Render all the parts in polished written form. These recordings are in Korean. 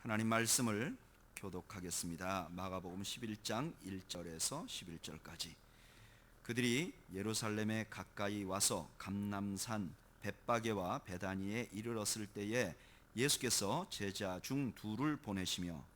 하나님 말씀을 교독하겠습니다. 마가복음 11장 1절에서 11절까지. 그들이 예루살렘에 가까이 와서 감람산 벳바게와 베다니에 이르렀을 때에 예수께서 제자 중 둘을 보내시며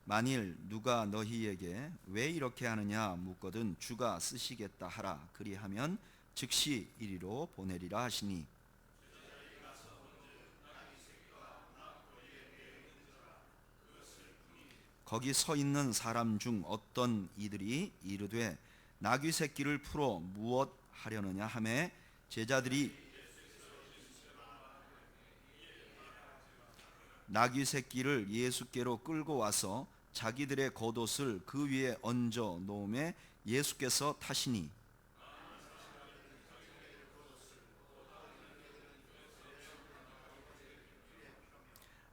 만일 누가 너희에게 왜 이렇게 하느냐 묻거든 주가 쓰시겠다 하라. 그리하면 즉시 이리로 보내리라 하시니, 거기 서 있는 사람 중 어떤 이들이 이르되 나귀 새끼를 풀어 무엇 하려느냐 하매 제자들이 나귀 새끼를 예수께로 끌고 와서 자기들의 겉옷을 그 위에 얹어 놓음에 예수께서 타시니,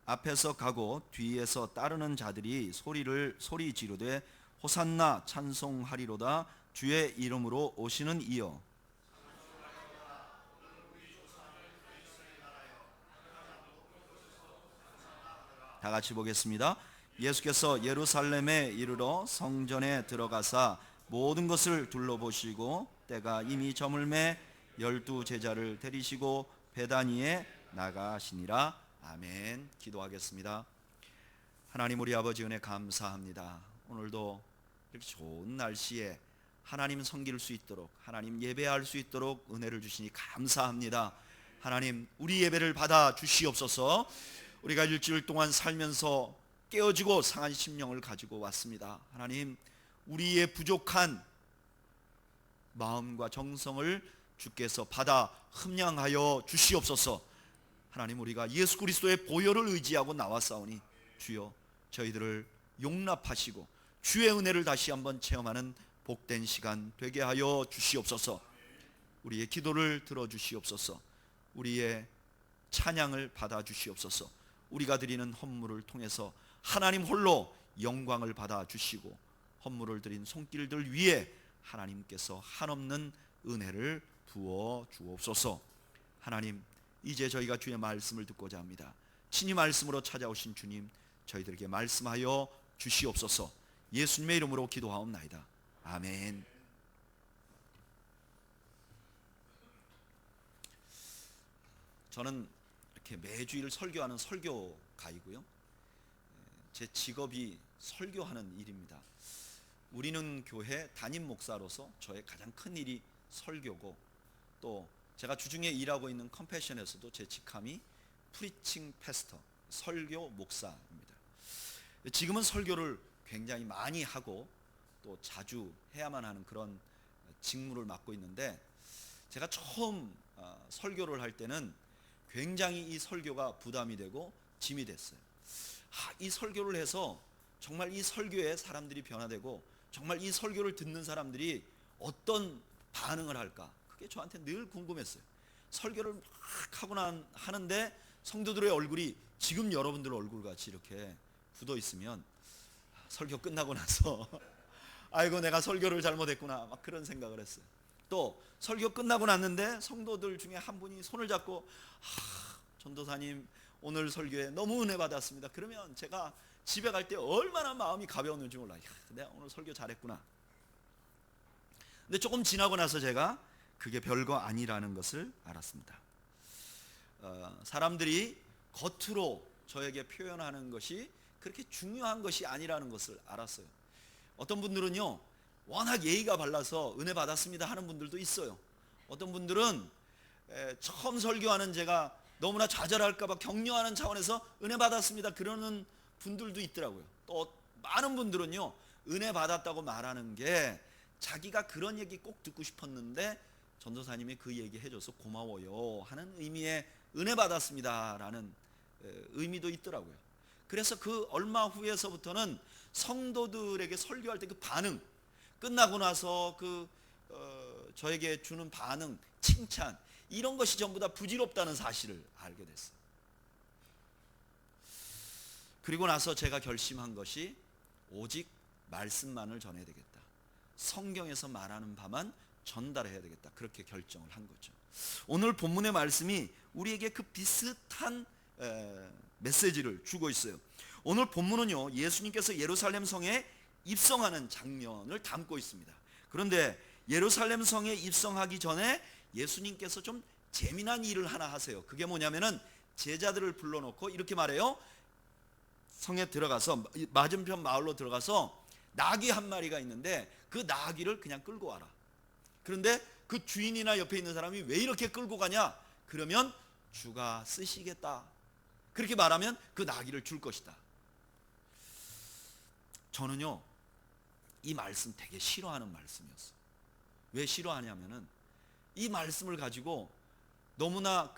앞에서 가고 뒤에서 따르는 자들이 소리 지르되 호산나 찬송하리로다 주의 이름으로 오시는 이여. 다 같이 보겠습니다. 예수께서 예루살렘에 이르러 성전에 들어가사 모든 것을 둘러보시고 때가 이미 저물매 12 제자를 데리시고 베다니에 나가시니라. 아멘. 기도하겠습니다. 하나님 우리 아버지 은혜 감사합니다. 오늘도 이렇게 좋은 날씨에 하나님 섬길 수 있도록, 하나님 예배할 수 있도록 은혜를 주시니 감사합니다. 하나님 우리 예배를 받아 주시옵소서. 우리가 일주일 동안 살면서 깨어지고 상한 심령을 가지고 왔습니다. 하나님 우리의 부족한 마음과 정성을 주께서 받아 흠양하여 주시옵소서. 하나님 우리가 예수 그리스도의 보혈을 의지하고 나왔사오니 주여 저희들을 용납하시고 주의 은혜를 다시 한번 체험하는 복된 시간 되게 하여 주시옵소서. 우리의 기도를 들어주시옵소서. 우리의 찬양을 받아 주시옵소서. 우리가 드리는 헌물을 통해서 하나님 홀로 영광을 받아 주시고 헌물을 드린 손길들 위에 하나님께서 한없는 은혜를 부어 주옵소서. 하나님 이제 저희가 주의 말씀을 듣고자 합니다. 친히 말씀으로 찾아오신 주님 저희들에게 말씀하여 주시옵소서. 예수님의 이름으로 기도하옵나이다. 아멘. 저는 이렇게 매주일 설교하는 설교가이고요, 제 직업이 설교하는 일입니다. 우리는 교회 담임 목사로서 저의 가장 큰 일이 설교고, 또 제가 주중에 일하고 있는 컴패션에서도 제 직함이 프리칭 패스터, 설교 목사입니다. 지금은 설교를 굉장히 많이 하고 또 자주 해야만 하는 그런 직무를 맡고 있는데, 제가 처음 설교를 할 때는 굉장히 이 설교가 부담이 되고 짐이 됐어요. 이 설교를 해서 정말 이 설교에 사람들이 변화되고 정말 이 설교를 듣는 사람들이 어떤 반응을 할까, 그게 저한테 늘 궁금했어요. 설교를 막 하는데 성도들의 얼굴이 지금 여러분들 얼굴같이 이렇게 굳어 있으면 설교 끝나고 나서 아이고 내가 설교를 잘못했구나 막 그런 생각을 했어요. 또 설교 끝나고 났는데 성도들 중에 한 분이 손을 잡고 전도사님 오늘 설교에 너무 은혜 받았습니다. 그러면 제가 집에 갈 때 얼마나 마음이 가벼웠는지 몰라요. 내가 오늘 설교 잘했구나. 근데 조금 지나고 나서 제가 그게 별거 아니라는 것을 알았습니다. 사람들이 겉으로 저에게 표현하는 것이 그렇게 중요한 것이 아니라는 것을 알았어요. 어떤 분들은요 워낙 예의가 발라서 은혜 받았습니다 하는 분들도 있어요. 어떤 분들은 처음 설교하는 제가 너무나 좌절할까 봐 격려하는 차원에서 은혜 받았습니다 그러는 분들도 있더라고요. 또 많은 분들은요 은혜 받았다고 말하는 게 자기가 그런 얘기 꼭 듣고 싶었는데 전도사님이 그 얘기 해줘서 고마워요 하는 의미의 은혜 받았습니다 라는 의미도 있더라고요. 그래서 그 얼마 후에서부터는 성도들에게 설교할 때 그 반응, 끝나고 나서 저에게 주는 반응, 칭찬, 이런 것이 전부 다 부질없다는 사실을 알게 됐어요. 그리고 나서 제가 결심한 것이 오직 말씀만을 전해야 되겠다. 성경에서 말하는 바만 전달해야 되겠다, 그렇게 결정을 한 거죠. 오늘 본문의 말씀이 우리에게 그 비슷한 메시지를 주고 있어요. 오늘 본문은요, 예수님께서 예루살렘 성에 입성하는 장면을 담고 있습니다. 그런데 예루살렘 성에 입성하기 전에 예수님께서 좀 재미난 일을 하나 하세요. 그게 뭐냐면은 제자들을 불러놓고 이렇게 말해요. 성에 들어가서, 맞은편 마을로 들어가서 나귀 한 마리가 있는데 그 나귀를 그냥 끌고 와라. 그런데 그 주인이나 옆에 있는 사람이 왜 이렇게 끌고 가냐? 그러면 주가 쓰시겠다, 그렇게 말하면 그 나귀를 줄 것이다. 저는요, 이 말씀 되게 싫어하는 말씀이었어요. 왜 싫어하냐면은 이 말씀을 가지고 너무나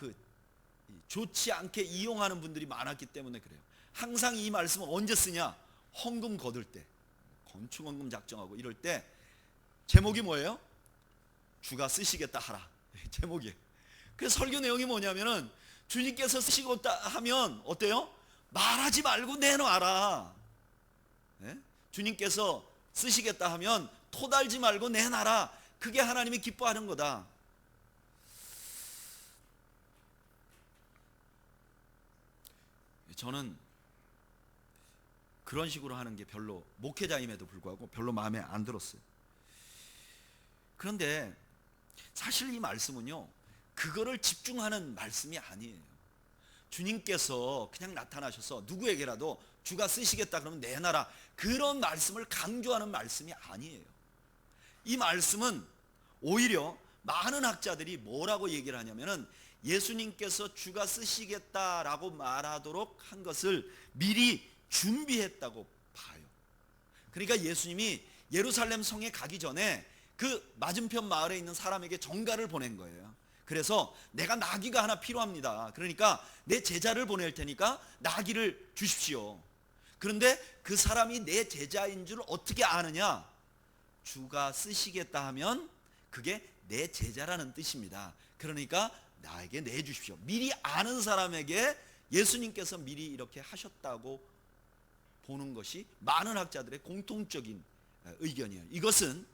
좋지 않게 이용하는 분들이 많았기 때문에 그래요. 항상 이 말씀을 언제 쓰냐? 헌금 거둘 때, 건축헌금 작정하고 이럴 때 제목이 뭐예요? 주가 쓰시겠다 하라, 제목이. 그래서 설교 내용이 뭐냐면은 주님께서 쓰시겠다 하면 어때요? 말하지 말고 내놔라. 네? 주님께서 쓰시겠다 하면 토달지 말고 내놔라. 그게 하나님이 기뻐하는 거다. 저는 그런 식으로 하는 게 별로, 목회자임에도 불구하고 별로 마음에 안 들었어요. 그런데 사실 이 말씀은요, 그거를 집중하는 말씀이 아니에요. 주님께서 그냥 나타나셔서 누구에게라도 주가 쓰시겠다 그러면 내놔라, 그런 말씀을 강조하는 말씀이 아니에요. 이 말씀은 오히려 많은 학자들이 뭐라고 얘기를 하냐면은 예수님께서 주가 쓰시겠다라고 말하도록 한 것을 미리 준비했다고 봐요. 그러니까 예수님이 예루살렘 성에 가기 전에 그 맞은편 마을에 있는 사람에게 전가를 보낸 거예요. 그래서 내가 나귀가 하나 필요합니다. 그러니까 내 제자를 보낼 테니까 나귀를 주십시오. 그런데 그 사람이 내 제자인 줄 어떻게 아느냐? 주가 쓰시겠다 하면 그게 내 제자라는 뜻입니다. 그러니까 나에게 내주십시오. 미리 아는 사람에게 예수님께서 미리 이렇게 하셨다고 보는 것이 많은 학자들의 공통적인 의견이에요. 이것은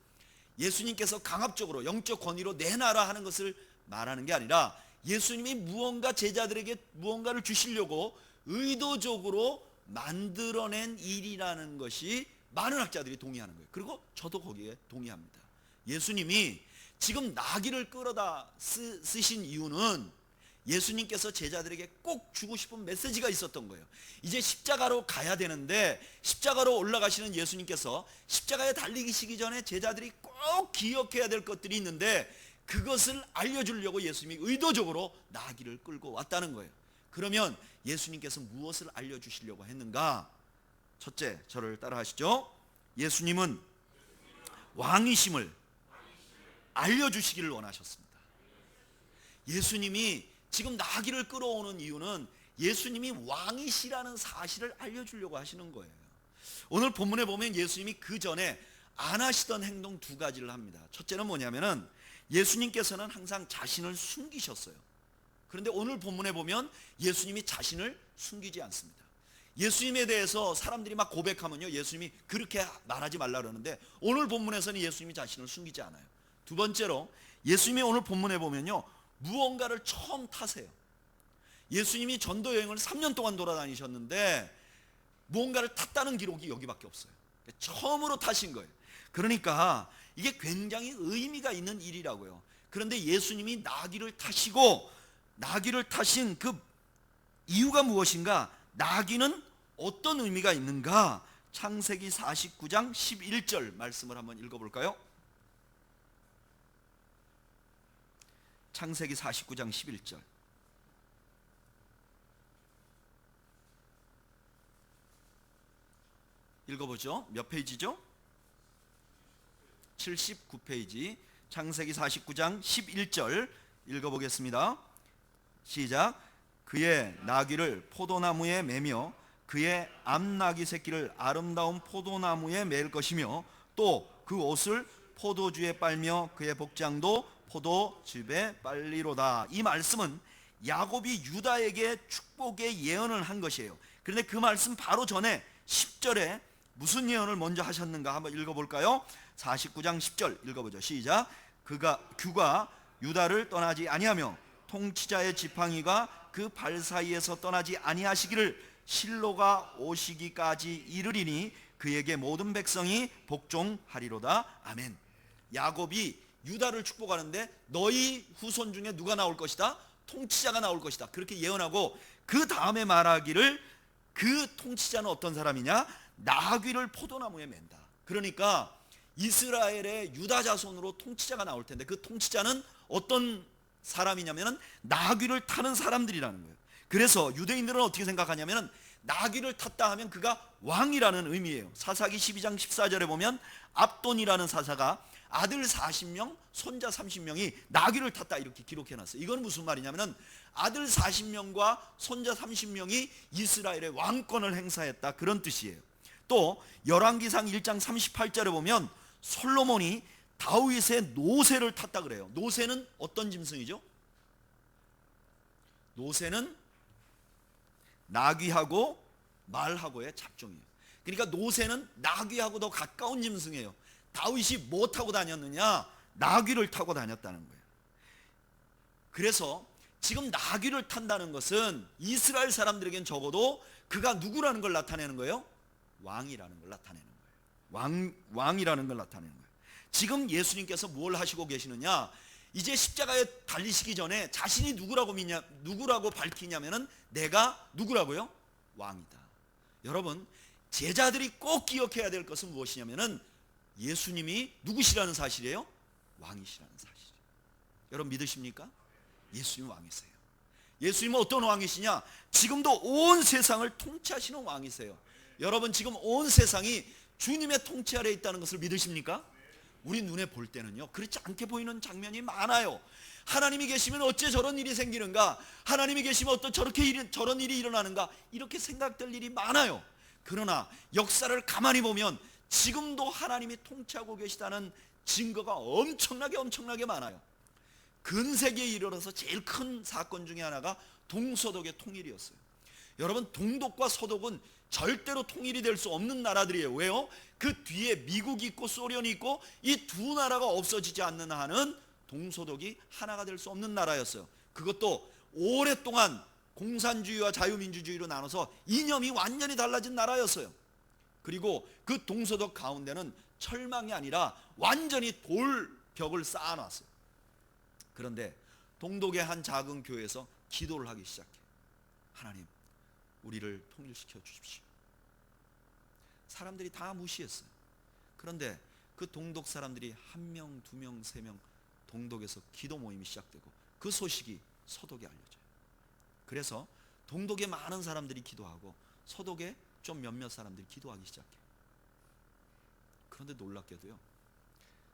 예수님께서 강압적으로 영적 권위로 내놔라 하는 것을 말하는 게 아니라 예수님이 무언가 제자들에게 무언가를 주시려고 의도적으로 만들어낸 일이라는 것이 많은 학자들이 동의하는 거예요. 그리고 저도 거기에 동의합니다. 예수님이 지금 나귀를 끌어다 쓰신 이유는 예수님께서 제자들에게 꼭 주고 싶은 메시지가 있었던 거예요. 이제 십자가로 가야 되는데 십자가로 올라가시는 예수님께서 십자가에 달리시기 전에 제자들이 꼭 기억해야 될 것들이 있는데 그것을 알려주려고 예수님이 의도적으로 나귀를 끌고 왔다는 거예요. 그러면 예수님께서 무엇을 알려주시려고 했는가? 첫째, 저를 따라 하시죠. 예수님은 왕이심을 알려주시기를 원하셨습니다. 예수님이 지금 나귀를 끌어오는 이유는 예수님이 왕이시라는 사실을 알려주려고 하시는 거예요. 오늘 본문에 보면 예수님이 그 전에 안 하시던 행동 두 가지를 합니다. 첫째는 뭐냐면은 예수님께서는 항상 자신을 숨기셨어요. 그런데 오늘 본문에 보면 예수님이 자신을 숨기지 않습니다. 예수님에 대해서 사람들이 막 고백하면요, 예수님이 그렇게 말하지 말라 그러는데 오늘 본문에서는 예수님이 자신을 숨기지 않아요. 두 번째로 예수님이 오늘 본문에 보면요, 무언가를 처음 타세요. 예수님이 전도 여행을 3년 동안 돌아다니셨는데 무언가를 탔다는 기록이 여기밖에 없어요. 처음으로 타신 거예요. 그러니까 이게 굉장히 의미가 있는 일이라고요. 그런데 예수님이 나귀를 타시고 나귀를 타신 그 이유가 무엇인가? 나귀는 어떤 의미가 있는가? 창세기 49장 11절 말씀을 한번 읽어볼까요? 창세기 49장 11절 읽어보죠. 몇 페이지죠? 79페이지. 창세기 49장 11절 읽어보겠습니다. 시작. 그의 나귀를 포도나무에 매며 그의 암나귀 새끼를 아름다운 포도나무에 맬 것이며 또 그 옷을 포도주에 빨며 그의 복장도 포도즙에 빨리로다. 이 말씀은 야곱이 유다에게 축복의 예언을 한 것이에요. 그런데 그 말씀 바로 전에 10절에 무슨 예언을 먼저 하셨는가 한번 읽어볼까요? 49장 10절 읽어보죠. 시작. 규가 유다를 떠나지 아니하며 통치자의 지팡이가 그 발 사이에서 떠나지 아니하시기를 실로가 오시기까지 이르리니 그에게 모든 백성이 복종하리로다. 아멘. 야곱이 유다를 축복하는데 너희 후손 중에 누가 나올 것이다? 통치자가 나올 것이다. 그렇게 예언하고 그 다음에 말하기를 그 통치자는 어떤 사람이냐? 나귀를 포도나무에 맨다. 그러니까 이스라엘의 유다 자손으로 통치자가 나올 텐데 그 통치자는 어떤 사람이냐면 나귀를 타는 사람들이라는 거예요. 그래서 유대인들은 어떻게 생각하냐면 나귀를 탔다 하면 그가 왕이라는 의미예요. 사사기 12장 14절에 보면 압돈이라는 사사가 아들 40명, 손자 30명이 나귀를 탔다 이렇게 기록해놨어요. 이건 무슨 말이냐면 아들 40명과 손자 30명이 이스라엘의 왕권을 행사했다 그런 뜻이에요. 또 열왕기상 1장 38절에 보면 솔로몬이 다윗의 노새를 탔다 그래요. 노새는 어떤 짐승이죠? 노새는 나귀하고 말하고의 잡종이에요. 그러니까 노새는 나귀하고 더 가까운 짐승이에요. 다윗이 뭐 타고 다녔느냐? 나귀를 타고 다녔다는 거예요. 그래서 지금 나귀를 탄다는 것은 이스라엘 사람들에겐 적어도 그가 누구라는 걸 나타내는 거예요? 왕이라는 걸 나타내는 거예요. 왕이라는 걸 나타내는 거예요. 지금 예수님께서 뭘 하시고 계시느냐? 이제 십자가에 달리시기 전에 자신이 누구라고 밝히냐면은 내가 누구라고요? 왕이다. 여러분, 제자들이 꼭 기억해야 될 것은 무엇이냐면은 예수님이 누구시라는 사실이에요? 왕이시라는 사실이에요. 여러분 믿으십니까? 예수님 왕이세요. 예수님은 어떤 왕이시냐? 지금도 온 세상을 통치하시는 왕이세요. 여러분 지금 온 세상이 주님의 통치 아래에 있다는 것을 믿으십니까? 우리 눈에 볼 때는요 그렇지 않게 보이는 장면이 많아요. 하나님이 계시면 어째 저런 일이 생기는가? 하나님이 계시면 어떤 저런 일이 일어나는가? 이렇게 생각될 일이 많아요. 그러나 역사를 가만히 보면 지금도 하나님이 통치하고 계시다는 증거가 엄청나게 많아요. 근세기에 이르러서 제일 큰 사건 중에 하나가 동서독의 통일이었어요. 여러분 동독과 서독은 절대로 통일이 될 수 없는 나라들이에요. 왜요? 그 뒤에 미국이 있고 소련이 있고 이 두 나라가 없어지지 않는 한은 동서독이 하나가 될 수 없는 나라였어요. 그것도 오랫동안 공산주의와 자유민주주의로 나눠서 이념이 완전히 달라진 나라였어요. 그리고 그 동서독 가운데는 철망이 아니라 완전히 돌벽을 쌓아놨어요. 그런데 동독의 한 작은 교회에서 기도를 하기 시작해. 하나님, 우리를 통일시켜 주십시오. 사람들이 다 무시했어요. 그런데 그 동독 사람들이 1명, 2명, 3명 동독에서 기도 모임이 시작되고 그 소식이 서독에 알려져요. 그래서 동독에 많은 사람들이 기도하고 서독에 좀 몇몇 사람들이 기도하기 시작해요. 그런데 놀랍게도요,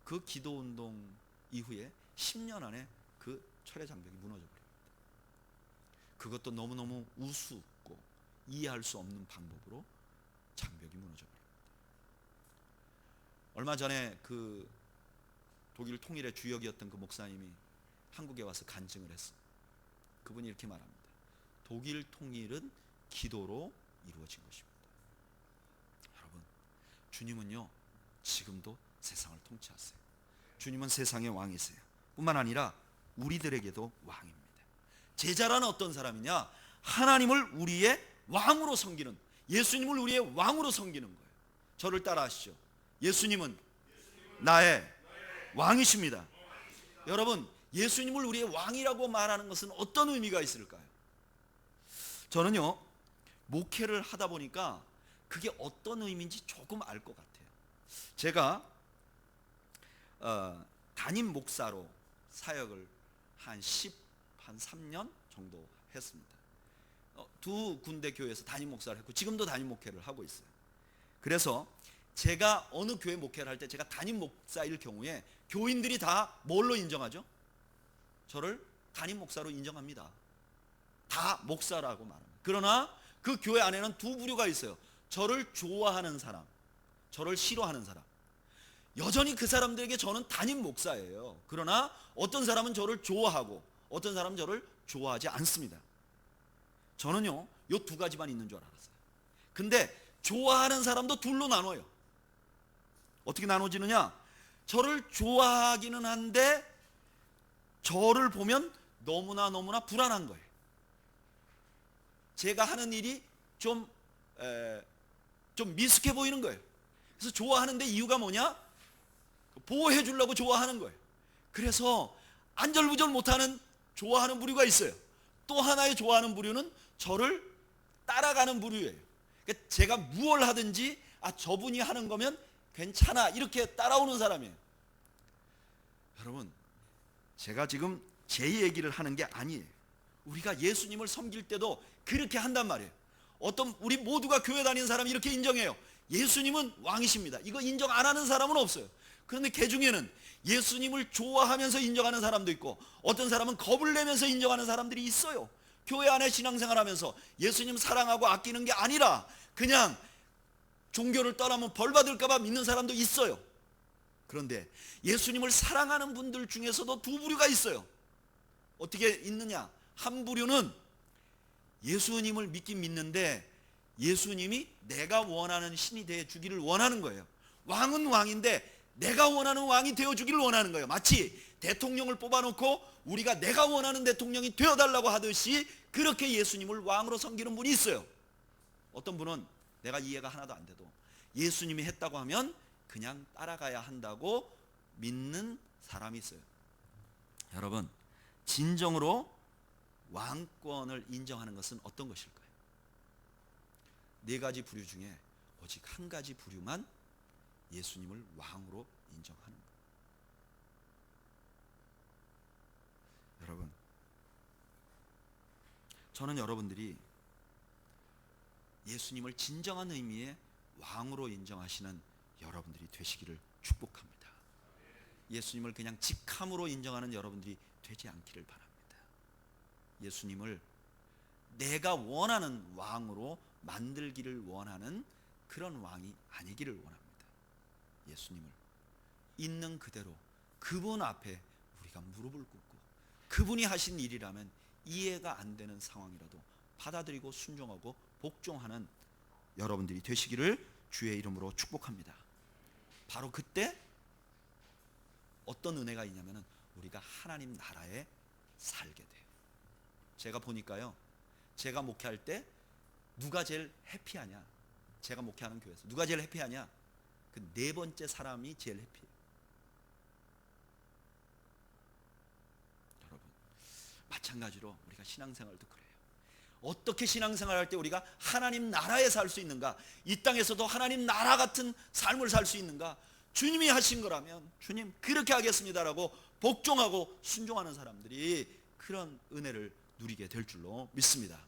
그 기도운동 이후에 10년 안에 그 철의 장벽이 무너져 버립니다. 그것도 너무너무 우습고 이해할 수 없는 방법으로 장벽이 무너져 버립니다. 얼마 전에 그 독일 통일의 주역이었던 그 목사님이 한국에 와서 간증을 했어요. 그분이 이렇게 말합니다. 독일 통일은 기도로 이루어진 것입니다. 여러분, 주님은요 지금도 세상을 통치하세요. 주님은 세상의 왕이세요. 뿐만 아니라 우리들에게도 왕입니다. 제자라는 어떤 사람이냐? 하나님을 우리의 왕으로 섬기는, 예수님을 우리의 왕으로 섬기는 거예요. 저를 따라 하시죠. 예수님은 나의 왕이십니다. 여러분, 예수님을 우리의 왕이라고 말하는 것은 어떤 의미가 있을까요? 저는요 목회를 하다 보니까 그게 어떤 의미인지 조금 알 것 같아요. 제가 담임 목사로 사역을 한 3년 정도 했습니다. 두 군데 교회에서 담임 목사를 했고 지금도 담임 목회를 하고 있어요. 그래서 제가 어느 교회 목회를 할 때 제가 담임 목사일 경우에 교인들이 다 뭘로 인정하죠? 저를 담임 목사로 인정합니다. 다 목사라고 말합니다. 그러나 그 교회 안에는 두 부류가 있어요. 저를 좋아하는 사람, 저를 싫어하는 사람. 여전히 그 사람들에게 저는 담임 목사예요. 그러나 어떤 사람은 저를 좋아하고 어떤 사람은 저를 좋아하지 않습니다. 저는요 요 두 가지만 있는 줄 알았어요. 근데 좋아하는 사람도 둘로 나눠요. 어떻게 나눠지느냐? 저를 좋아하기는 한데 저를 보면 너무나 불안한 거예요. 제가 하는 일이 좀 미숙해 보이는 거예요. 그래서 좋아하는데 이유가 뭐냐? 보호해 주려고 좋아하는 거예요. 그래서 안절부절 못하는 좋아하는 부류가 있어요. 또 하나의 좋아하는 부류는 저를 따라가는 부류예요. 그러니까 제가 무엇을 하든지 저분이 하는 거면 괜찮아 이렇게 따라오는 사람이에요. 여러분, 제가 지금 제 얘기를 하는 게 아니에요. 우리가 예수님을 섬길 때도 그렇게 한단 말이에요. 우리 모두가 교회 다니는 사람이 이렇게 인정해요. 예수님은 왕이십니다. 이거 인정 안 하는 사람은 없어요. 그런데 그 중에는 예수님을 좋아하면서 인정하는 사람도 있고 어떤 사람은 겁을 내면서 인정하는 사람들이 있어요. 교회 안에 신앙생활하면서 예수님 사랑하고 아끼는 게 아니라 그냥 종교를 떠나면 벌 받을까 봐 믿는 사람도 있어요. 그런데 예수님을 사랑하는 분들 중에서도 두 부류가 있어요. 어떻게 있느냐? 한 부류는 예수님을 믿긴 믿는데 예수님이 내가 원하는 신이 되어 주기를 원하는 거예요. 왕은 왕인데 내가 원하는 왕이 되어 주기를 원하는 거예요. 마치 대통령을 뽑아놓고 우리가 내가 원하는 대통령이 되어달라고 하듯이 그렇게 예수님을 왕으로 섬기는 분이 있어요. 어떤 분은 내가 이해가 하나도 안 돼도 예수님이 했다고 하면 그냥 따라가야 한다고 믿는 사람이 있어요. 여러분, 진정으로 왕권을 인정하는 것은 어떤 것일까요? 네 가지 부류 중에 오직 한 가지 부류만 예수님을 왕으로 인정하는 거예요. 여러분, 저는 여러분들이 예수님을 진정한 의미의 왕으로 인정하시는 여러분들이 되시기를 축복합니다. 예수님을 그냥 직함으로 인정하는 여러분들이 되지 않기를 바랍니다. 예수님을 내가 원하는 왕으로 만들기를 원하는 그런 왕이 아니기를 원합니다. 예수님을 있는 그대로 그분 앞에 우리가 무릎을 꿇고 그분이 하신 일이라면 이해가 안 되는 상황이라도 받아들이고 순종하고 복종하는 여러분들이 되시기를 주의 이름으로 축복합니다. 바로 그때 어떤 은혜가 있냐면 우리가 하나님 나라에 살게 돼요. 제가 보니까요, 제가 목회할 때 누가 제일 해피하냐? 제가 목회하는 교회에서 누가 제일 해피하냐? 그 네 번째 사람이 제일 해피해요. 여러분, 마찬가지로 우리가 신앙생활도 그래요. 어떻게 신앙생활할 때 우리가 하나님 나라에 살 수 있는가? 이 땅에서도 하나님 나라 같은 삶을 살 수 있는가? 주님이 하신 거라면 주님 그렇게 하겠습니다라고 복종하고 순종하는 사람들이 그런 은혜를 누리게 될 줄로 믿습니다.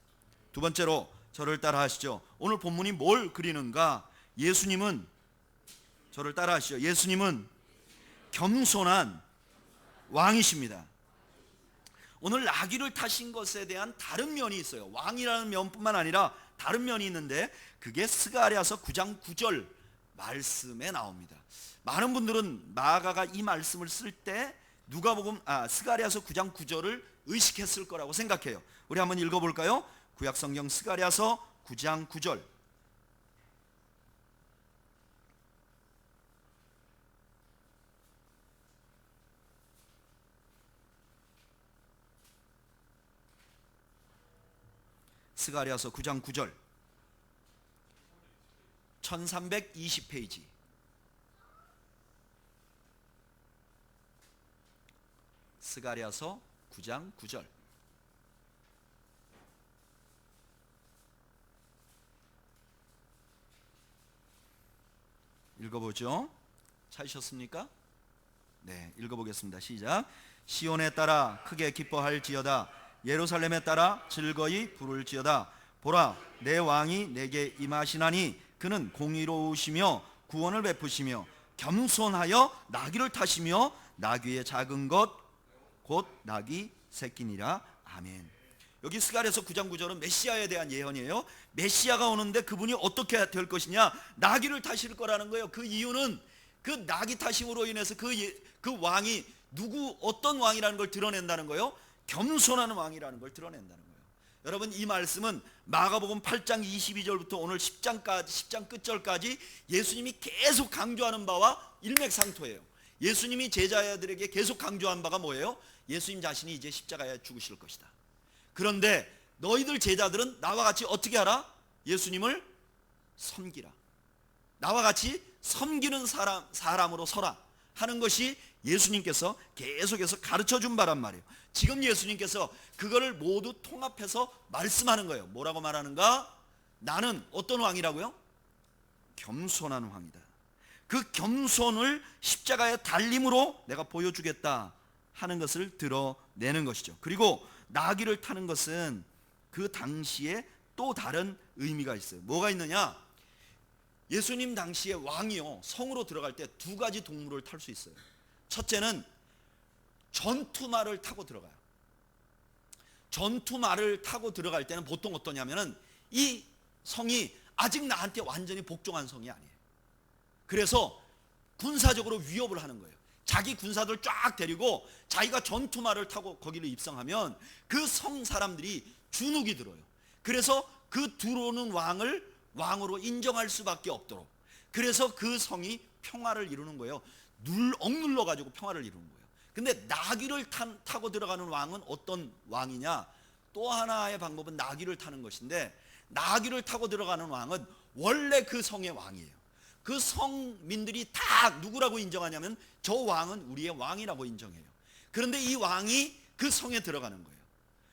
두 번째로 저를 따라 하시죠. 오늘 본문이 뭘 그리는가? 예수님은, 저를 따라 하시죠. 예수님은 겸손한 왕이십니다. 오늘 나귀를 타신 것에 대한 다른 면이 있어요. 왕이라는 면뿐만 아니라 다른 면이 있는데 그게 스가랴서 9장 9절 말씀에 나옵니다. 많은 분들은 마가가 이 말씀을 쓸 때 스가랴서 9장 9절을 의식했을 거라고 생각해요. 우리 한번 읽어볼까요? 구약성경 스가랴서 9장 9절. 스가랴서 9장 9절 1320페이지. 스가랴서 9장 9절. 읽어보죠. 찾으셨습니까? 네, 읽어보겠습니다. 시작. 시온에 따라 크게 기뻐할지어다. 예루살렘에 따라 즐거이 부를지어다. 보라, 내 왕이 내게 임하시나니 그는 공의로우시며 구원을 베푸시며 겸손하여 나귀를 타시며 나귀의 작은 것 곧 나귀 새끼니라. 아멘. 여기 스가랴서 9장 9절은 메시아에 대한 예언이에요. 메시아가 오는데 그분이 어떻게 될 것이냐? 나귀를 타실 거라는 거예요. 그 이유는 그 나귀 타심으로 인해서 그 왕이 어떤 왕이라는 걸 드러낸다는 거예요. 겸손한 왕이라는 걸 드러낸다는 거예요. 여러분, 이 말씀은 마가복음 8장 22절부터 오늘 10장 끝절까지 예수님이 계속 강조하는 바와 일맥상통해요. 예수님이 제자들에게 계속 강조한 바가 뭐예요? 예수님 자신이 이제 십자가에 죽으실 것이다. 그런데 너희들 제자들은 나와 같이 어떻게 하라? 예수님을 섬기라. 나와 같이 섬기는 사람으로 서라 하는 것이 예수님께서 계속해서 가르쳐준 바란 말이에요. 지금 예수님께서 그거를 모두 통합해서 말씀하는 거예요. 뭐라고 말하는가? 나는 어떤 왕이라고요? 겸손한 왕이다. 그 겸손을 십자가의 달림으로 내가 보여주겠다 하는 것을 드러내는 것이죠. 그리고 나귀를 타는 것은 그 당시에 또 다른 의미가 있어요. 뭐가 있느냐? 예수님 당시에 왕이요, 성으로 들어갈 때 두 가지 동물을 탈 수 있어요. 첫째는 전투말을 타고 들어가요. 전투말을 타고 들어갈 때는 보통 어떠냐면은 이 성이 아직 나한테 완전히 복종한 성이 아니에요. 그래서 군사적으로 위협을 하는 거예요. 자기 군사들 쫙 데리고 자기가 전투말을 타고 거기를 입성하면 그 성 사람들이 주눅이 들어요. 그래서 그 들어오는 왕을 왕으로 인정할 수밖에 없도록, 그래서 그 성이 평화를 이루는 거예요. 억눌러 가지고 평화를 이루는 거예요. 근데 나귀를 타고 들어가는 왕은 어떤 왕이냐? 또 하나의 방법은 나귀를 타는 것인데, 나귀를 타고 들어가는 왕은 원래 그 성의 왕이에요. 그 성민들이 다 누구라고 인정하냐면 저 왕은 우리의 왕이라고 인정해요. 그런데 이 왕이 그 성에 들어가는 거예요.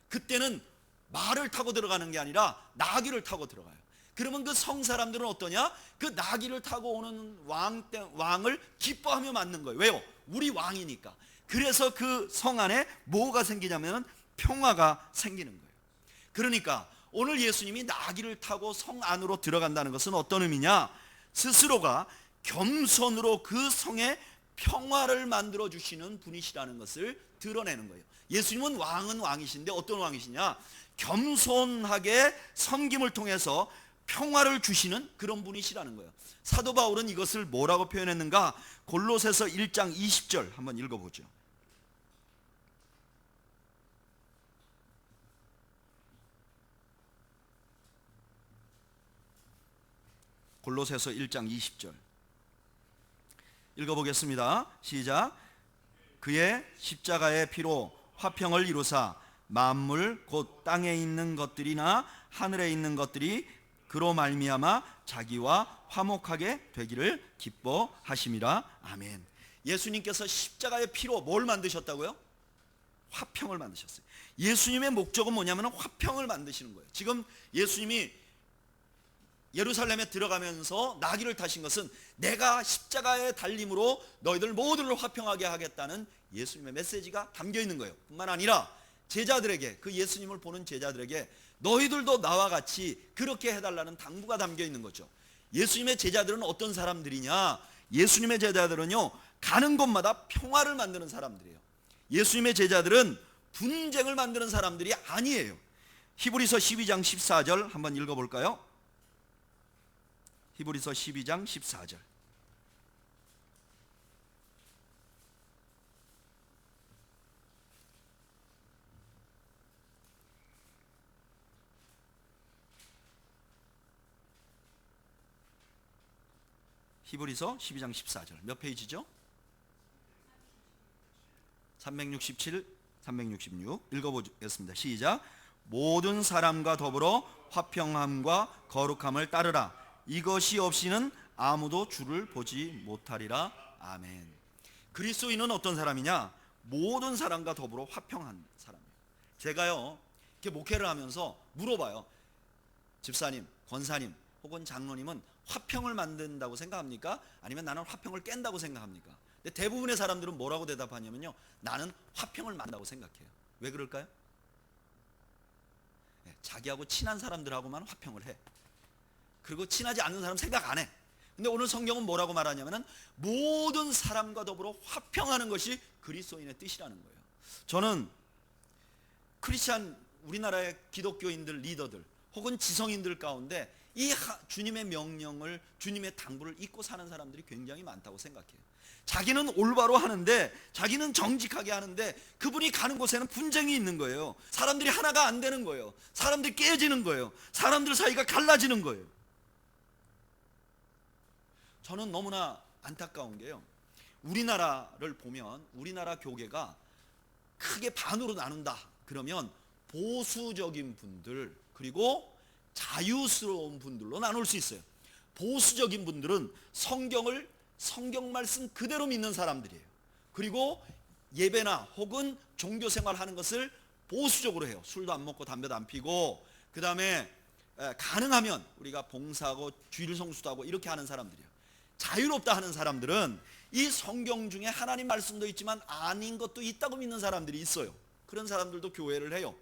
그때는 말을 타고 들어가는 게 아니라 나귀를 타고 들어가요. 그러면 그 성 사람들은 어떠냐? 그 나귀를 타고 오는 왕을 기뻐하며 맞는 거예요. 왜요? 우리 왕이니까. 그래서 그 성 안에 뭐가 생기냐면 평화가 생기는 거예요. 그러니까 오늘 예수님이 나귀를 타고 성 안으로 들어간다는 것은 어떤 의미냐? 스스로가 겸손으로 그 성에 평화를 만들어 주시는 분이시라는 것을 드러내는 거예요. 예수님은 왕은 왕이신데 어떤 왕이시냐? 겸손하게 섬김을 통해서 평화를 주시는 그런 분이시라는 거예요. 사도 바울은 이것을 뭐라고 표현했는가? 골로새서 1장 20절 한번 읽어보죠. 골로새서 1장 20절 읽어보겠습니다. 시작. 그의 십자가의 피로 화평을 이루사 만물 곧 땅에 있는 것들이나 하늘에 있는 것들이 그로 말미암아 자기와 화목하게 되기를 기뻐하심이라. 아멘. 예수님께서 십자가의 피로 뭘 만드셨다고요? 화평을 만드셨어요. 예수님의 목적은 뭐냐면 화평을 만드시는 거예요. 지금 예수님이 예루살렘에 들어가면서 나귀를 타신 것은 내가 십자가의 달림으로 너희들 모두를 화평하게 하겠다는 예수님의 메시지가 담겨 있는 거예요. 뿐만 아니라 제자들에게, 그 예수님을 보는 제자들에게 너희들도 나와 같이 그렇게 해달라는 당부가 담겨 있는 거죠. 예수님의 제자들은 어떤 사람들이냐? 예수님의 제자들은요, 가는 곳마다 평화를 만드는 사람들이에요. 예수님의 제자들은 분쟁을 만드는 사람들이 아니에요. 히브리서 12장 14절 한번 읽어볼까요? 히브리서 12장 14절. 히브리서 12장 14절 몇 페이지죠? 367, 366 읽어보겠습니다. 시작. 모든 사람과 더불어 화평함과 거룩함을 따르라. 이것이 없이는 아무도 주를 보지 못하리라. 아멘. 그리스도인은 어떤 사람이냐? 모든 사람과 더불어 화평한 사람이에요. 제가요, 이렇게 목회를 하면서 물어봐요. 집사님, 권사님 혹은 장로님은 화평을 만든다고 생각합니까? 아니면 나는 화평을 깬다고 생각합니까? 근데 대부분의 사람들은 뭐라고 대답하냐면요, 나는 화평을 만든다고 생각해요. 왜 그럴까요? 자기하고 친한 사람들하고만 화평을 해. 그리고 친하지 않는 사람 생각 안 해. 근데 오늘 성경은 뭐라고 말하냐면은 모든 사람과 더불어 화평하는 것이 그리스도인의 뜻이라는 거예요. 저는 크리스찬, 우리나라의 기독교인들 리더들 혹은 지성인들 가운데 이 주님의 명령을, 주님의 당부를 잊고 사는 사람들이 굉장히 많다고 생각해요. 자기는 올바로 하는데, 자기는 정직하게 하는데 그분이 가는 곳에는 분쟁이 있는 거예요. 사람들이 하나가 안 되는 거예요. 사람들이 깨지는 거예요. 사람들 사이가 갈라지는 거예요. 저는 너무나 안타까운 게요, 우리나라를 보면 우리나라 교계가 크게 반으로 나눈다 그러면 보수적인 분들 그리고 자유스러운 분들로 나눌 수 있어요. 보수적인 분들은 성경 말씀 그대로 믿는 사람들이에요. 그리고 예배나 혹은 종교 생활하는 것을 보수적으로 해요. 술도 안 먹고 담배도 안 피고, 그 다음에 가능하면 우리가 봉사하고 주일 성수도 하고 이렇게 하는 사람들이에요. 자유롭다 하는 사람들은 이 성경 중에 하나님 말씀도 있지만 아닌 것도 있다고 믿는 사람들이 있어요. 그런 사람들도 교회를 해요.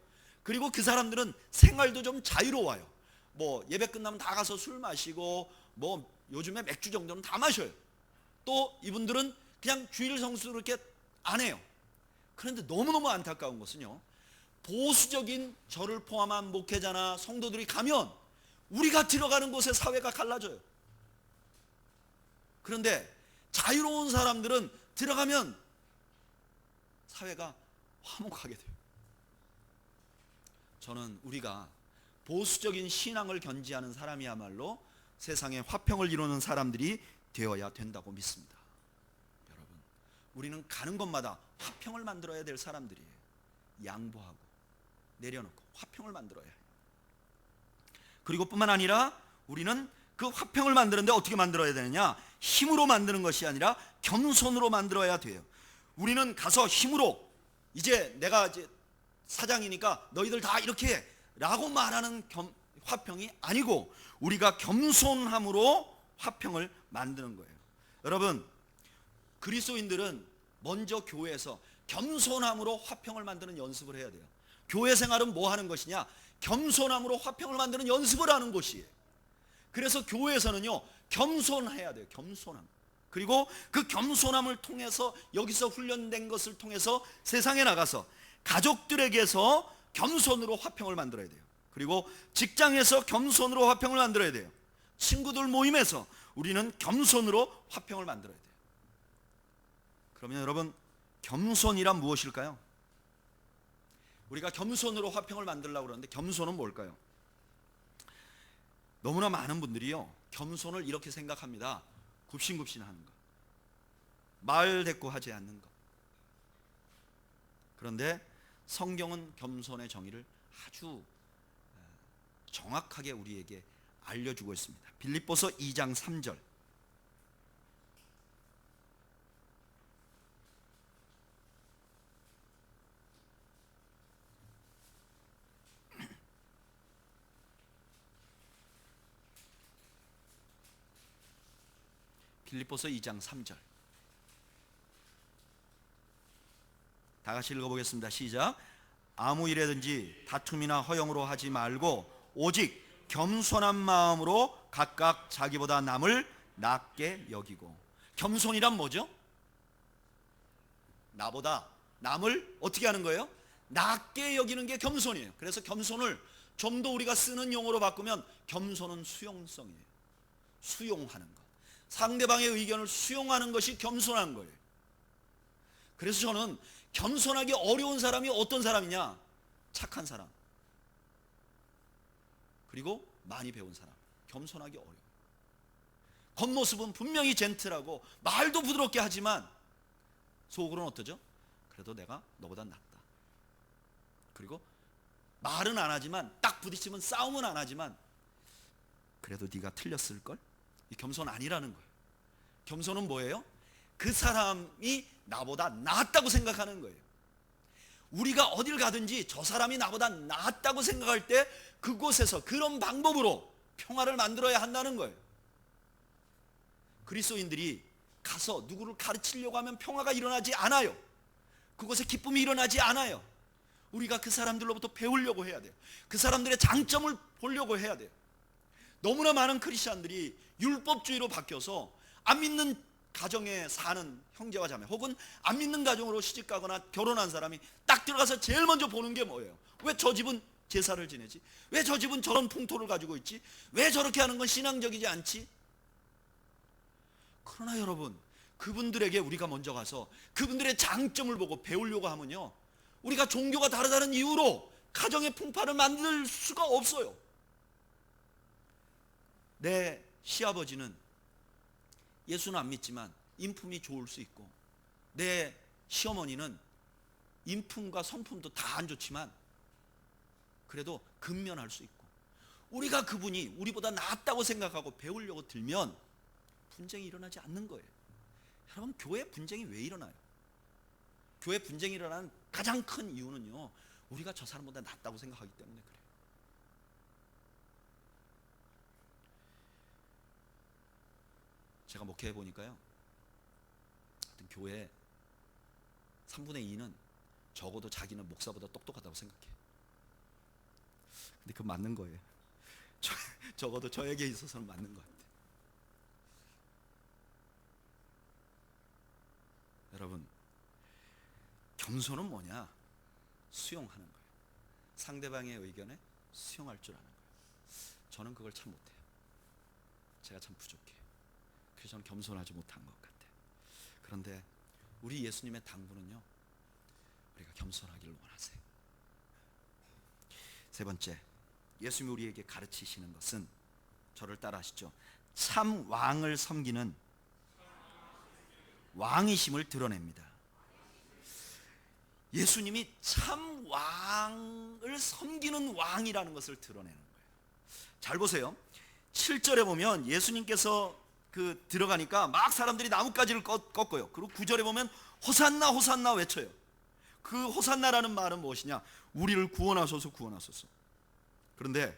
그리고 그 사람들은 생활도 좀 자유로워요. 뭐 예배 끝나면 다 가서 술 마시고, 뭐 요즘에 맥주 정도는 다 마셔요. 또 이분들은 그냥 주일 성수 그렇게 안 해요. 그런데 너무너무 안타까운 것은요, 보수적인 저를 포함한 목회자나 성도들이 가면 우리가 들어가는 곳에 사회가 갈라져요. 그런데 자유로운 사람들은 들어가면 사회가 화목하게 돼요. 저는 우리가 보수적인 신앙을 견지하는 사람이야말로 세상에 화평을 이루는 사람들이 되어야 된다고 믿습니다. 여러분, 우리는 가는 곳마다 화평을 만들어야 될 사람들이에요. 양보하고 내려놓고 화평을 만들어야 해요. 그리고 뿐만 아니라 우리는 그 화평을 만드는데 어떻게 만들어야 되느냐? 힘으로 만드는 것이 아니라 겸손으로 만들어야 돼요. 우리는 가서 힘으로 이제 내가 이제 사장이니까 너희들 다 이렇게 해 라고 말하는 화평이 아니고 우리가 겸손함으로 화평을 만드는 거예요. 여러분, 그리스도인들은 먼저 교회에서 겸손함으로 화평을 만드는 연습을 해야 돼요. 교회 생활은 뭐 하는 것이냐? 겸손함으로 화평을 만드는 연습을 하는 곳이에요. 그래서 교회에서는요, 겸손해야 돼요. 겸손함. 그리고 그 겸손함을 통해서 여기서 훈련된 것을 통해서 세상에 나가서 가족들에게서 겸손으로 화평을 만들어야 돼요. 그리고 직장에서 겸손으로 화평을 만들어야 돼요. 친구들 모임에서 우리는 겸손으로 화평을 만들어야 돼요. 그러면 여러분, 겸손이란 무엇일까요? 우리가 겸손으로 화평을 만들려고 그러는데 겸손은 뭘까요? 너무나 많은 분들이요, 겸손을 이렇게 생각합니다. 굽신굽신하는 것, 말 대꾸 하지 않는 것. 그런데 성경은 겸손의 정의를 아주 정확하게 우리에게 알려주고 있습니다. 빌립보서 2장 3절. 빌립보서 2장 3절. 다 같이 읽어보겠습니다. 시작. 아무 일에든지 다툼이나 허영으로 하지 말고 오직 겸손한 마음으로 각각 자기보다 남을 낮게 여기고. 겸손이란 뭐죠? 나보다 남을 어떻게 하는 거예요? 낮게 여기는 게 겸손이에요. 그래서 겸손을 좀 더 우리가 쓰는 용어로 바꾸면 겸손은 수용성이에요. 수용하는 것. 상대방의 의견을 수용하는 것이 겸손한 거예요. 그래서 저는 겸손하기 어려운 사람이 어떤 사람이냐? 착한 사람, 그리고 많이 배운 사람. 겸손하기 어려워요. 겉모습은 분명히 젠틀하고 말도 부드럽게 하지만 속으로는 어떠죠? 그래도 내가 너보다 낫다. 그리고 말은 안 하지만, 딱 부딪히면 싸움은 안 하지만 그래도 네가 틀렸을걸? 이 겸손 아니라는 거예요. 겸손은 뭐예요? 그 사람이 나보다 낫다고 생각하는 거예요. 우리가 어딜 가든지 저 사람이 나보다 낫다고 생각할 때 그곳에서 그런 방법으로 평화를 만들어야 한다는 거예요. 그리스도인들이 가서 누구를 가르치려고 하면 평화가 일어나지 않아요. 그곳에 기쁨이 일어나지 않아요. 우리가 그 사람들로부터 배우려고 해야 돼요. 그 사람들의 장점을 보려고 해야 돼요. 너무나 많은 크리스찬들이 율법주의로 바뀌어서 안 믿는 가정에 사는 형제와 자매, 혹은 안 믿는 가정으로 시집가거나 결혼한 사람이 딱 들어가서 제일 먼저 보는 게 뭐예요? 왜 저 집은 제사를 지내지? 왜 저 집은 저런 풍토를 가지고 있지? 왜 저렇게 하는 건 신앙적이지 않지? 그러나 여러분, 그분들에게 우리가 먼저 가서 그분들의 장점을 보고 배우려고 하면요, 우리가 종교가 다르다는 이유로 가정의 풍파를 만들 수가 없어요. 내 시아버지는 예수는 안 믿지만 인품이 좋을 수 있고, 내 시어머니는 인품과 성품도 다 안 좋지만 그래도 근면할 수 있고, 우리가 그분이 우리보다 낫다고 생각하고 배우려고 들면 분쟁이 일어나지 않는 거예요. 여러분, 교회 분쟁이 왜 일어나요? 교회 분쟁이 일어나는 가장 큰 이유는요, 우리가 저 사람보다 낫다고 생각하기 때문에 그래요. 제가 목회해 보니까요, 어떤 교회 3분의 2는 적어도 자기는 목사보다 똑똑하다고 생각해요. 근데 그건 맞는 거예요. 적어도 저에게 있어서는 맞는 것 같아요. 여러분, 겸손은 뭐냐? 수용하는 거예요. 상대방의 의견에 수용할 줄 아는 거예요. 저는 그걸 참 못해요. 제가 참 부족해요. 그래서 저는 겸손하지 못한 것 같아요. 그런데 우리 예수님의 당부는요, 우리가 겸손하기를 원하세요. 세 번째, 예수님이 우리에게 가르치시는 것은, 저를 따라하시죠, 참 왕을 섬기는 왕이심을 드러냅니다. 예수님이 참 왕을 섬기는 왕이라는 것을 드러내는 거예요. 잘 보세요. 7절에 보면 예수님께서 들어가니까 막 사람들이 나뭇가지를 꺾어요. 그리고 9절에 보면 호산나 호산나 외쳐요. 그 호산나라는 말은 무엇이냐? 우리를 구원하소서, 구원하소서. 그런데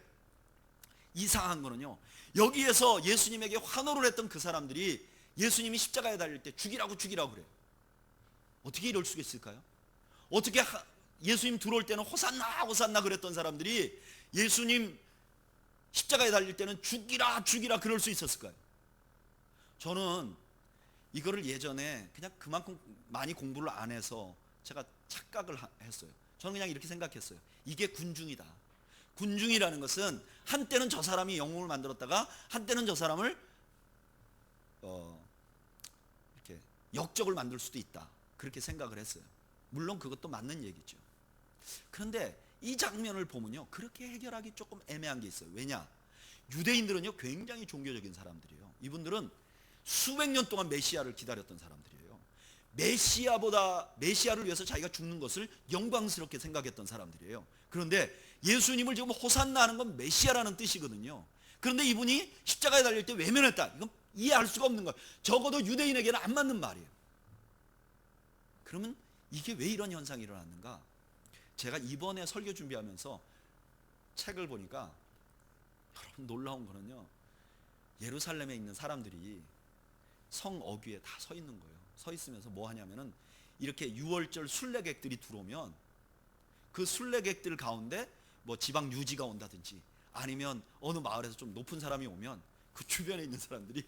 이상한 거는요, 여기에서 예수님에게 환호를 했던 그 사람들이 예수님이 십자가에 달릴 때 죽이라고 그래요. 어떻게 이럴 수가 있을까요? 어떻게 예수님 들어올 때는 호산나 호산나 그랬던 사람들이 예수님 십자가에 달릴 때는 죽이라 그럴 수 있었을까요? 저는 이거를 예전에 그냥 그만큼 많이 공부를 안 해서 제가 착각을 했어요. 저는 그냥 이렇게 생각했어요. 이게 군중이다. 군중이라는 것은 한때는 저 사람이 영웅을 만들었다가 한때는 저 사람을 이렇게 역적을 만들 수도 있다, 그렇게 생각을 했어요. 물론 그것도 맞는 얘기죠. 그런데 이 장면을 보면요, 그렇게 해결하기 조금 애매한 게 있어요. 왜냐? 유대인들은요, 굉장히 종교적인 사람들이에요. 이분들은 수백 년 동안 메시아를 기다렸던 사람들이에요. 메시아를 위해서 자기가 죽는 것을 영광스럽게 생각했던 사람들이에요. 그런데 예수님을 지금 호산나 하는 건 메시아라는 뜻이거든요. 그런데 이분이 십자가에 달릴 때 외면했다, 이건 이해할 수가 없는 거예요. 적어도 유대인에게는 안 맞는 말이에요. 그러면 이게 왜 이런 현상이 일어났는가? 제가 이번에 설교 준비하면서 책을 보니까 여러분, 놀라운 거는요, 예루살렘에 있는 사람들이 성 어귀에 다 서 있는 거예요. 서 있으면서 뭐 하냐면은, 이렇게 유월절 순례객들이 들어오면 그 순례객들 가운데 뭐 지방 유지가 온다든지 아니면 어느 마을에서 좀 높은 사람이 오면 그 주변에 있는 사람들이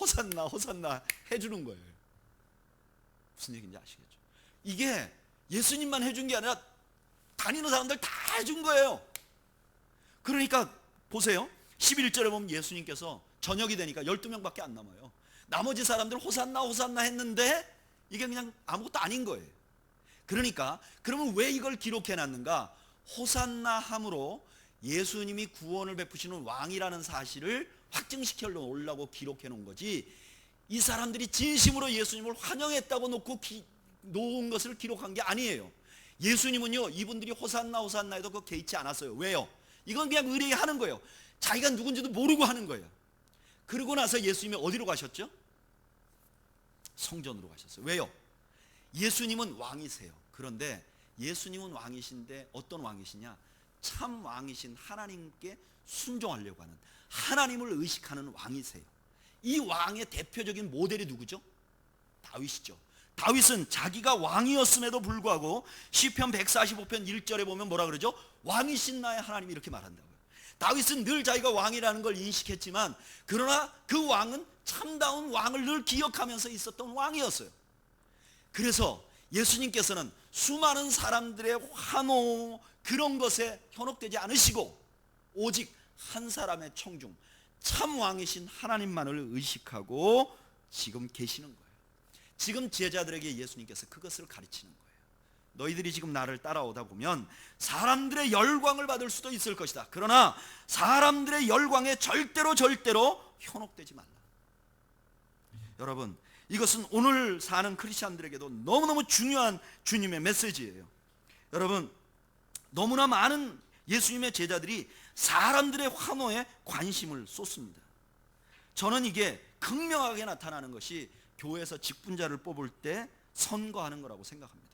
호산나 호산나 해주는 거예요. 무슨 얘기인지 아시겠죠? 이게 예수님만 해준 게 아니라 다니는 사람들 다 해준 거예요. 그러니까 보세요, 11절에 보면 예수님께서 저녁이 되니까 12명밖에 안 남아요. 나머지 사람들 호산나 호산나 했는데 이게 그냥 아무것도 아닌 거예요. 그러니까 그러면 왜 이걸 기록해 놨는가? 호산나 함으로 예수님이 구원을 베푸시는 왕이라는 사실을 확증시켜 놓으려고 기록해 놓은 거지, 이 사람들이 진심으로 예수님을 환영했다고 놓은 것을 기록한 게 아니에요. 예수님은요, 이분들이 호산나 호산나 해도 그거 개의치 않았어요. 왜요? 이건 그냥 의뢰 하는 거예요. 자기가 누군지도 모르고 하는 거예요. 그러고 나서 예수님이 어디로 가셨죠? 성전으로 가셨어요. 왜요? 예수님은 왕이세요. 그런데 예수님은 왕이신데 어떤 왕이시냐? 참 왕이신 하나님께 순종하려고 하는, 하나님을 의식하는 왕이세요. 이 왕의 대표적인 모델이 누구죠? 다윗이죠. 다윗은 자기가 왕이었음에도 불구하고 시편 145편 1절에 보면 뭐라 그러죠? 왕이신 나의 하나님이, 이렇게 말한다고요. 다윗은 늘 자기가 왕이라는 걸 인식했지만, 그러나 그 왕은 참다운 왕을 늘 기억하면서 있었던 왕이었어요. 그래서 예수님께서는 수많은 사람들의 환호, 그런 것에 현혹되지 않으시고 오직 한 사람의 청중, 참 왕이신 하나님만을 의식하고 지금 계시는 거예요. 지금 제자들에게 예수님께서 그것을 가르치는 거예요. 너희들이 지금 나를 따라오다 보면 사람들의 열광을 받을 수도 있을 것이다. 그러나 사람들의 열광에 절대로 현혹되지 말라. 여러분, 이것은 오늘 사는 크리스찬들에게도 너무너무 중요한 주님의 메시지예요. 여러분, 너무나 많은 예수님의 제자들이 사람들의 환호에 관심을 쏟습니다. 저는 이게 극명하게 나타나는 것이 교회에서 직분자를 뽑을 때 선거하는 거라고 생각합니다.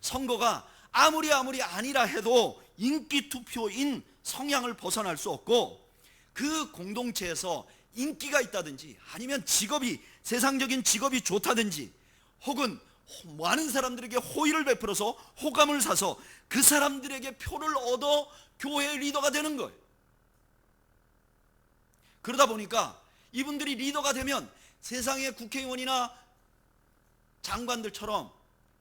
선거가 아무리 아니라 해도 인기 투표인 성향을 벗어날 수 없고, 그 공동체에서 인기가 있다든지 아니면 세상적인 직업이 좋다든지 혹은 많은 사람들에게 호의를 베풀어서 호감을 사서 그 사람들에게 표를 얻어 교회의 리더가 되는 거예요. 그러다 보니까 이분들이 리더가 되면 세상의 국회의원이나 장관들처럼,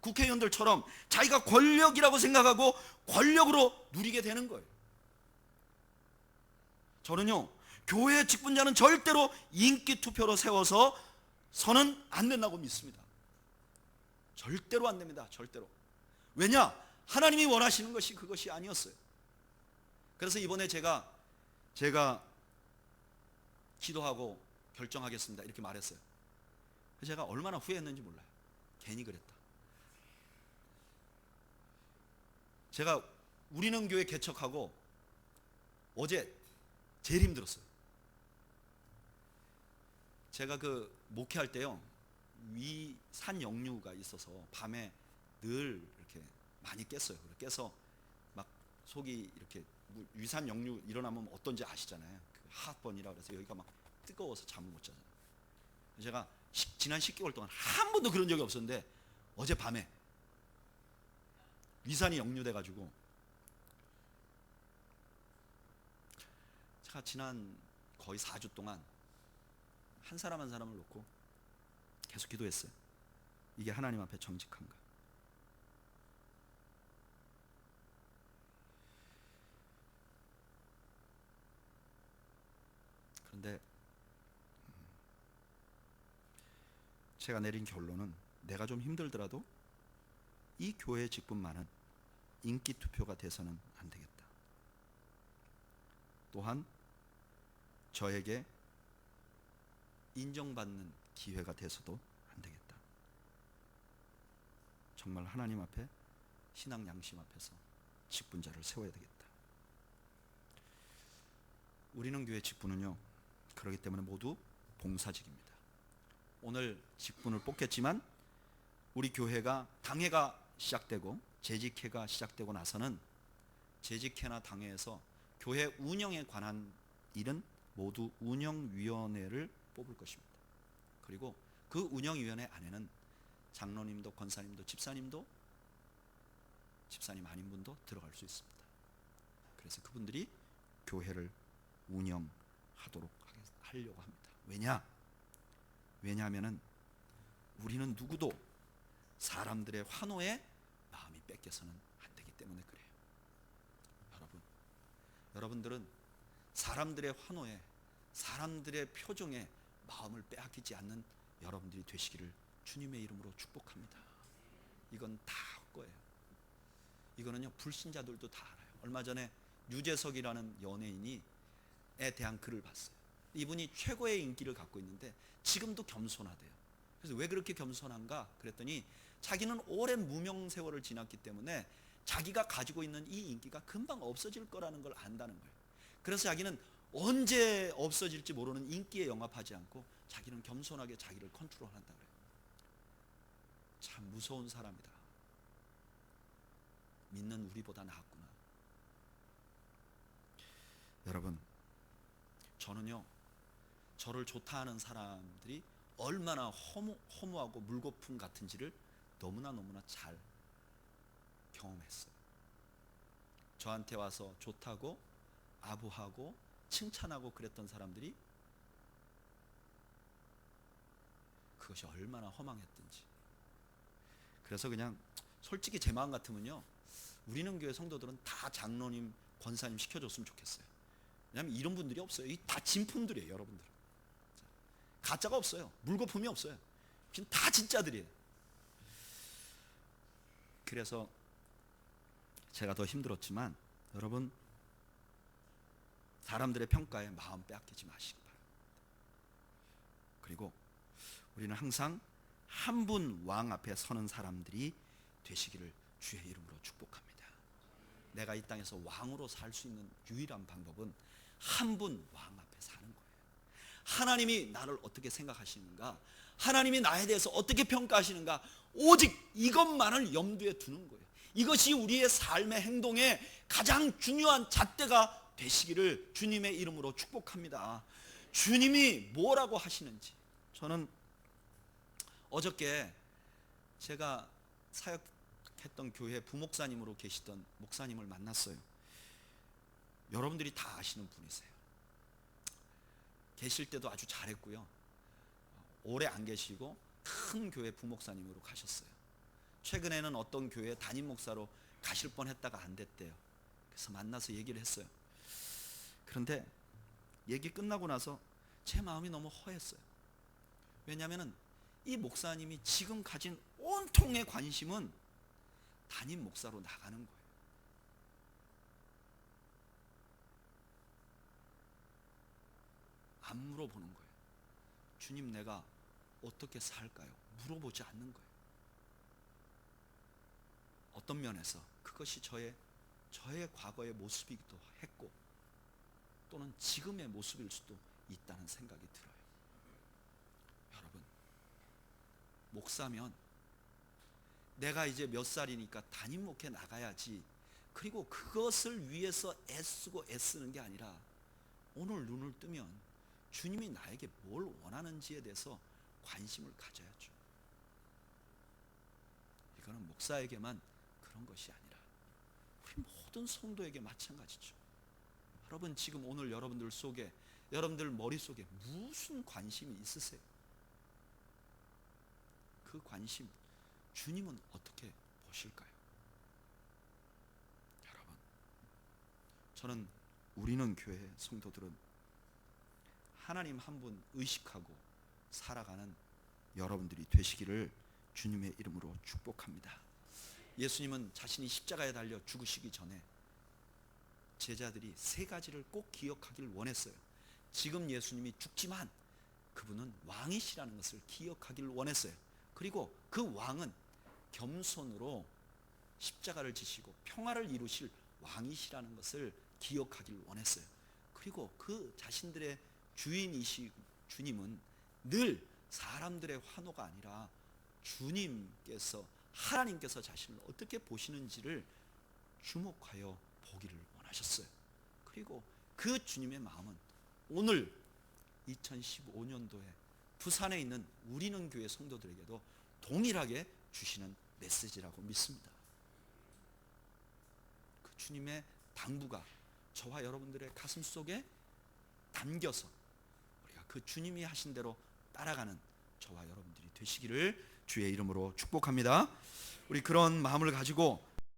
국회의원들처럼 자기가 권력이라고 생각하고 권력으로 누리게 되는 거예요. 저는요, 교회의 직분자는 절대로 인기 투표로 세워서 서는 안 된다고 믿습니다. 절대로 안 됩니다. 절대로. 왜냐? 하나님이 원하시는 것이 그것이 아니었어요. 그래서 이번에 제가 기도하고 결정하겠습니다 이렇게 말했어요. 제가 얼마나 후회했는지 몰라요. 괜히 그랬다. 제가 우리는 교회 개척하고 어제 제일 힘들었어요. 제가 그 목회할 때요, 위산 역류가 있어서 밤에 늘 이렇게 많이 깼어요. 깨서 막 속이 이렇게, 위산 역류 일어나면 어떤지 아시잖아요. 그 하악번이라 그래서 여기가 막 뜨거워서 잠을 못 자잖아요. 제가 지난 10개월 동안 한 번도 그런 적이 없었는데 어제 밤에 위산이 역류돼 가지고 제가 지난 거의 4주 동안 한 사람 한 사람을 놓고 계속 기도했어요. 이게 하나님 앞에 정직한가? 그런데 제가 내린 결론은 내가 좀 힘들더라도 이 교회의 직분만은 인기 투표가 돼서는 안 되겠다. 또한 저에게 인정받는 기회가 돼서도 안 되겠다. 정말 하나님 앞에, 신앙 양심 앞에서 직분자를 세워야 되겠다. 우리는 교회 직분은요, 그렇기 때문에 모두 봉사직입니다. 오늘 직분을 뽑겠지만 우리 교회가 당회가 시작되고 재직회가 시작되고 나서는 재직회나 당회에서 교회 운영에 관한 일은 모두 운영위원회를 뽑을 것입니다. 그리고 그 운영위원회 안에는 장로님도 권사님도 집사님 아닌 분도 들어갈 수 있습니다. 그래서 그분들이 교회를 운영하도록 하려고 합니다. 왜냐하면 우리는 누구도 사람들의 환호에 마음이 뺏겨서는 안 되기 때문에 그래요. 여러분들은 사람들의 환호에, 사람들의 표정에 마음을 빼앗기지 않는 여러분들이 되시기를 주님의 이름으로 축복합니다. 이건 다 거예요. 이거는요, 불신자들도 다 알아요. 얼마 전에 유재석이라는 연예인에 대한 글을 봤어요. 이분이 최고의 인기를 갖고 있는데 지금도 겸손하대요. 그래서 왜 그렇게 겸손한가 그랬더니 자기는 오랜 무명 세월을 지났기 때문에 자기가 가지고 있는 이 인기가 금방 없어질 거라는 걸 안다는 거예요. 그래서 자기는 언제 없어질지 모르는 인기에 영합하지 않고 자기는 겸손하게 자기를 컨트롤한다 그래요. 참 무서운 사람이다. 믿는 우리보다 낫구나. 여러분, 저는요, 저를 좋다 하는 사람들이 얼마나 허무하고 물거품 같은지를 너무나 잘 경험했어요. 저한테 와서 좋다고 아부하고 칭찬하고 그랬던 사람들이 그것이 얼마나 허망했던지. 그래서 그냥 솔직히 제 마음 같으면요, 우리는 교회 성도들은 다 장로님, 권사님 시켜줬으면 좋겠어요. 왜냐하면 이런 분들이 없어요. 이 다 진품들이에요. 여러분들 가짜가 없어요. 물거품이 없어요. 다 진짜들이에요. 그래서 제가 더 힘들었지만 여러분, 사람들의 평가에 마음 빼앗기지 마시기 바랍니다. 그리고 우리는 항상 한 분 왕 앞에 서는 사람들이 되시기를 주의 이름으로 축복합니다. 내가 이 땅에서 왕으로 살 수 있는 유일한 방법은 한 분 왕 앞에 사는 거예요. 하나님이 나를 어떻게 생각하시는가, 하나님이 나에 대해서 어떻게 평가하시는가, 오직 이것만을 염두에 두는 거예요. 이것이 우리의 삶의 행동의 가장 중요한 잣대가 되시기를 주님의 이름으로 축복합니다. 주님이 뭐라고 하시는지. 저는 어저께 제가 사역했던 교회 부목사님으로 계시던 목사님을 만났어요. 여러분들이 다 아시는 분이세요. 계실 때도 아주 잘했고요, 오래 안 계시고 큰 교회 부목사님으로 가셨어요. 최근에는 어떤 교회 담임 목사로 가실 뻔했다가 안 됐대요. 그래서 만나서 얘기를 했어요. 그런데 얘기 끝나고 나서 제 마음이 너무 허했어요. 왜냐하면 이 목사님이 지금 가진 온통의 관심은 담임 목사로 나가는 거예요. 안 물어보는 거예요. 주님, 내가 어떻게 살까요? 물어보지 않는 거예요. 어떤 면에서 그것이 저의 과거의 모습이기도 했고, 또는 지금의 모습일 수도 있다는 생각이 들어요. 여러분, 목사면 내가 이제 몇 살이니까 담임 목회 나가야지, 그리고 그것을 위해서 애쓰고 애쓰는 게 아니라 오늘 눈을 뜨면 주님이 나에게 뭘 원하는지에 대해서 관심을 가져야죠. 이거는 목사에게만 그런 것이 아니라 우리 모든 성도에게 마찬가지죠. 여러분, 지금 오늘 여러분들 속에, 여러분들 머릿속에 무슨 관심이 있으세요? 그 관심 주님은 어떻게 보실까요? 여러분, 저는 우리는 교회 성도들은 하나님 한 분 의식하고 살아가는 여러분들이 되시기를 주님의 이름으로 축복합니다. 예수님은 자신이 십자가에 달려 죽으시기 전에 제자들이 세 가지를 꼭 기억하기를 원했어요. 지금 예수님이 죽지만 그분은 왕이시라는 것을 기억하기를 원했어요. 그리고 그 왕은 겸손으로 십자가를 지시고 평화를 이루실 왕이시라는 것을 기억하기를 원했어요. 그리고 그 자신들의 주인이신 주님은 늘 사람들의 환호가 아니라 주님께서, 하나님께서 자신을 어떻게 보시는지를 주목하여 보기를 원하셨어요. 그리고 그 주님의 마음은 오늘 2015년도에 부산에 있는 우리는 교회 성도들에게도 동일하게 주시는 메시지라고 믿습니다. 그 주님의 당부가 저와 여러분들의 가슴 속에 담겨서 우리가 그 주님이 하신 대로 따라가는 저와 여러분들이 되시기를 주의 이름으로 축복합니다. 우리 그런 마음을 가지고